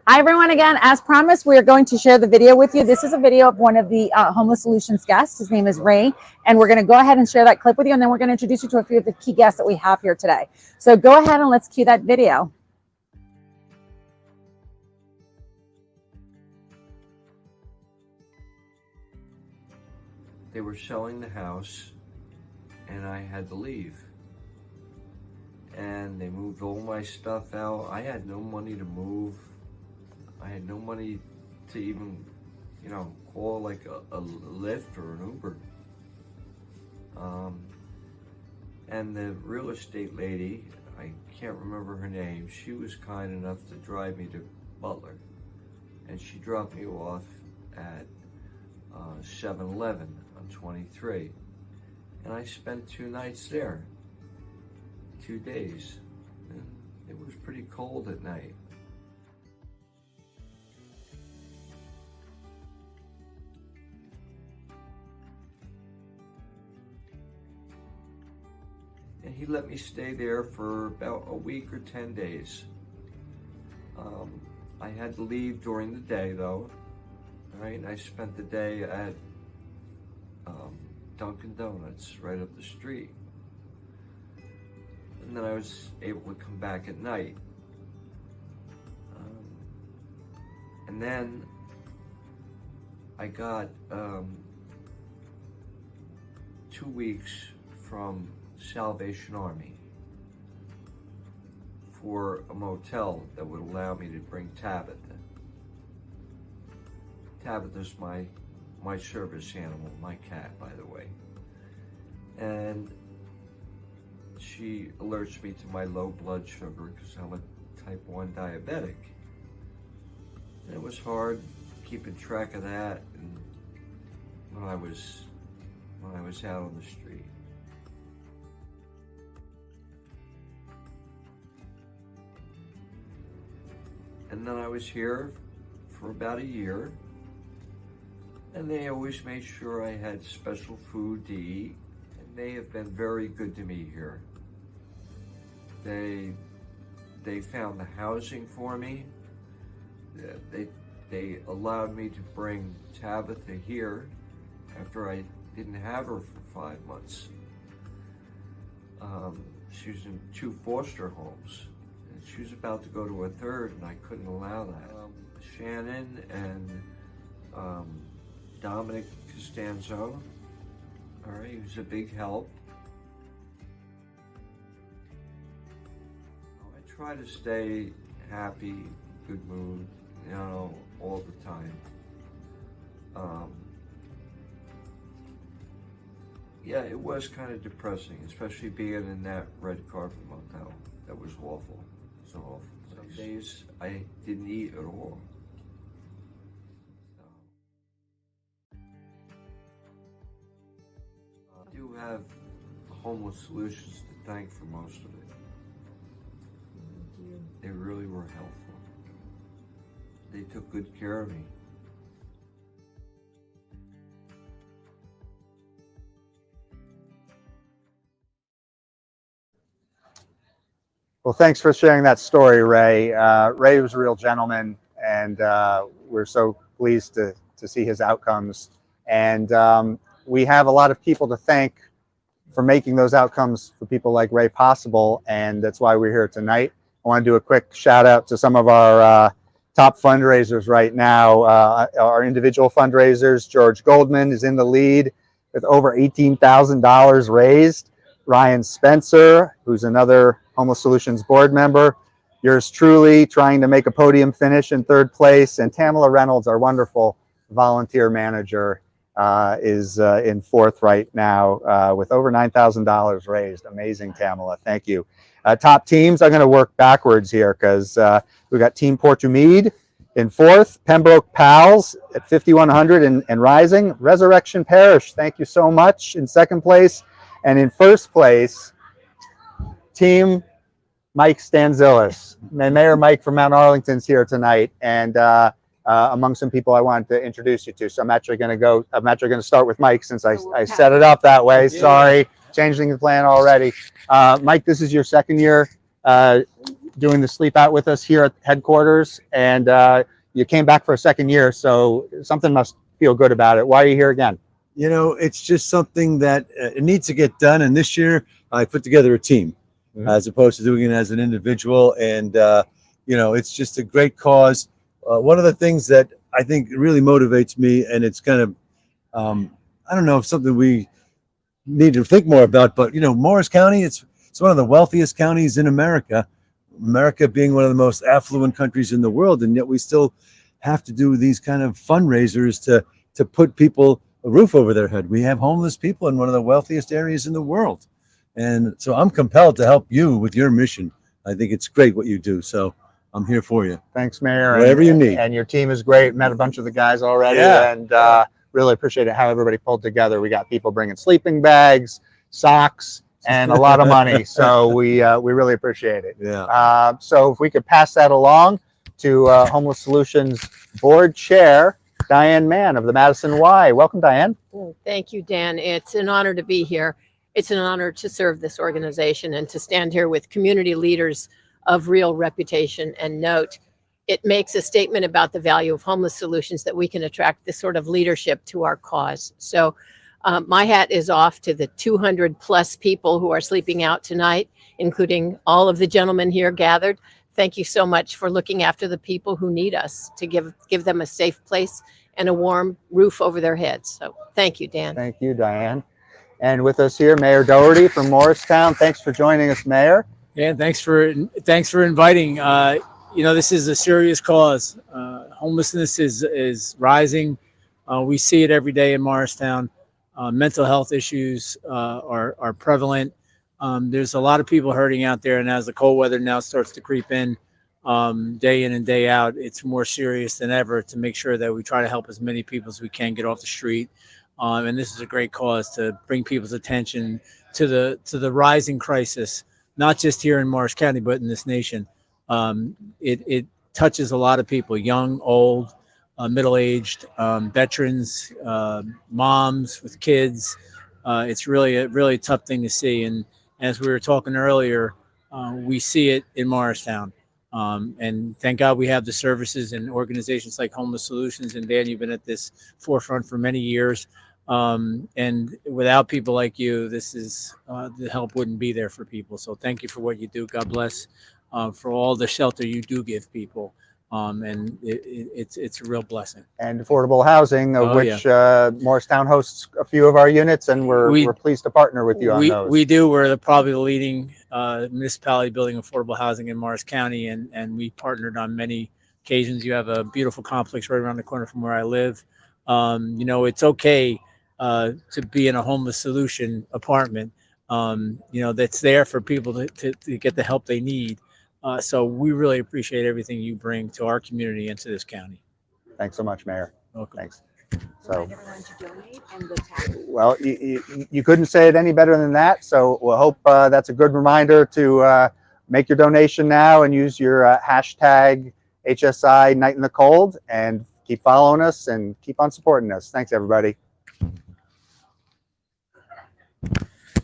Hi, everyone. Again, as promised, we are going to share the video with you. This is a video of one of the Homeless Solutions guests. His name is Ray, and we're going to go ahead and share that clip with you, and then we're going to introduce you to a few of the key guests that we have here today. So go ahead and let's cue that video. They were selling the house, and I had to leave. And they moved all my stuff out. I had no money to move. I had no money to even, call like a Lyft or an Uber. And the real estate lady, I can't remember her name, she was kind enough to drive me to Butler. And she dropped me off at 7-Eleven on 23. And I spent 2 nights there, 2 days. And it was pretty cold at night. And he let me stay there for about a week or 10 days. I had to leave during the day though, right? And I spent the day at Dunkin' Donuts right up the street. And then I was able to come back at night. And then I got 2 weeks from Salvation Army for a motel that would allow me to bring Tabitha. Tabitha's my service animal, my cat, by the way. And she alerts me to my low blood sugar because I'm a type 1 diabetic. And it was hard keeping track of that and when I was out on the street. And then I was here for about a year, and they always made sure I had special food to eat, and they have been very good to me here. They found the housing for me. They allowed me to bring Tabitha here after I didn't have her for 5 months. She was in 2 foster homes. She was about to go to a 3rd, and I couldn't allow that. Shannon and Dominic Costanzo, all right, he was a big help. I try to stay happy, good mood, all the time. Yeah, it was kind of depressing, especially being in that red carpet motel. That was awful. So awful. Some days I didn't eat at all. I do have Homeless Solutions to thank for most of it. They really were helpful. They took good care of me. Well, thanks for sharing that story, Ray. Ray was a real gentleman, and we're so pleased to see his outcomes. And we have a lot of people to thank for making those outcomes for people like Ray possible, and that's why we're here tonight. I want to do a quick shout out to some of our top fundraisers right now, our individual fundraisers. George Goldman is in the lead with over $18,000 raised. Ryan Spencer, who's another Homeless Solutions board member. Yours truly, trying to make a podium finish in 3rd place. And Tamala Reynolds, our wonderful volunteer manager, is in 4th right now with over $9,000 raised. Amazing, Tamala. Thank you. Top teams, I'm going to work backwards here because we've got Team Portumede in 4th, Pembroke Pals at 5,100 and rising. Resurrection Parish, thank you so much, in 2nd place. And in 1st place, Team Mike Stanzilis. Mayor Mike from Mount Arlington's here tonight, and among some people I wanted to introduce you to. So I'm actually going to start with Mike since I set it up that way. Sorry, changing the plan already. Mike, this is your 2nd year doing the sleep out with us here at headquarters, and you came back for a second year, so something must feel good about it. Why are you here again? You know, it's just something that it needs to get done. And this year I put together a team as opposed to doing it as an individual. And, you know, it's just a great cause. One of the things that I think really motivates me, and it's kind of, I don't know if something we need to think more about, but, you know, Morris County, it's one of the wealthiest counties in America, America being one of the most affluent countries in the world. And yet we still have to do these kind of fundraisers to put people a roof over their head. We have homeless people in one of the wealthiest areas in the world. And so I'm compelled to help you with your mission. I think it's great what you do. So I'm here for you. Thanks, Mayor. Whatever you need. And your team is great. Met a bunch of the guys already, Yeah. and really appreciate it how everybody pulled together. We got people bringing sleeping bags, socks, and a lot of money. So we really appreciate it. Yeah. So if we could pass that along to Homeless Solutions Board Chair Diane Mann of the Madison Y. Welcome, Diane. Thank you, Dan. It's an honor to be here. It's an honor to serve this organization and to stand here with community leaders of real reputation and note. It makes a statement about the value of Homeless Solutions that we can attract this sort of leadership to our cause. So my hat is off to the 200 plus people who are sleeping out tonight, including all of the gentlemen here gathered. Thank you so much for looking after the people who need us to give them a safe place and a warm roof over their heads. So thank you, Dan. Thank you, Diane. And with us here, Mayor Doherty from Morristown. Thanks for joining us, Mayor. Yeah, thanks for inviting. You know, this is a serious cause. Homelessness is rising. We see it every day in Morristown. Mental health issues are prevalent. There's a lot of people hurting out there, and as the cold weather now starts to creep in, day in and day out, it's more serious than ever to make sure that we try to help as many people as we can get off the street. And this is a great cause to bring people's attention to the rising crisis, not just here in Morris County, but in this nation. It touches a lot of people, young, old, middle-aged, veterans, moms with kids. It's really a really tough thing to see. And as we were talking earlier, we see it in Morristown. And thank God we have the services and organizations like Homeless Solutions. And Dan, you've been at this forefront for many years. And without people like you, the help wouldn't be there for people. So thank you for what you do. God bless for all the shelter you do give people. And it's a real blessing. And affordable housing, of Oh, which Morristown hosts a few of our units, and we're pleased to partner with you on those. We do. We're probably the leading municipality building affordable housing in Morris County, and we partnered on many occasions. You have a beautiful complex right around the corner from where I live. You know, it's okay to be in a Homeless Solution apartment, you know, that's there for people to get the help they need. So we really appreciate everything you bring to our community and to this county. Thanks so much, Mayor. Welcome. Thanks. So, well, you couldn't say it any better than that. So we'll hope that's a good reminder to make your donation now and use your hashtag HSI Night in the Cold, and keep following us and keep on supporting us. Thanks, everybody.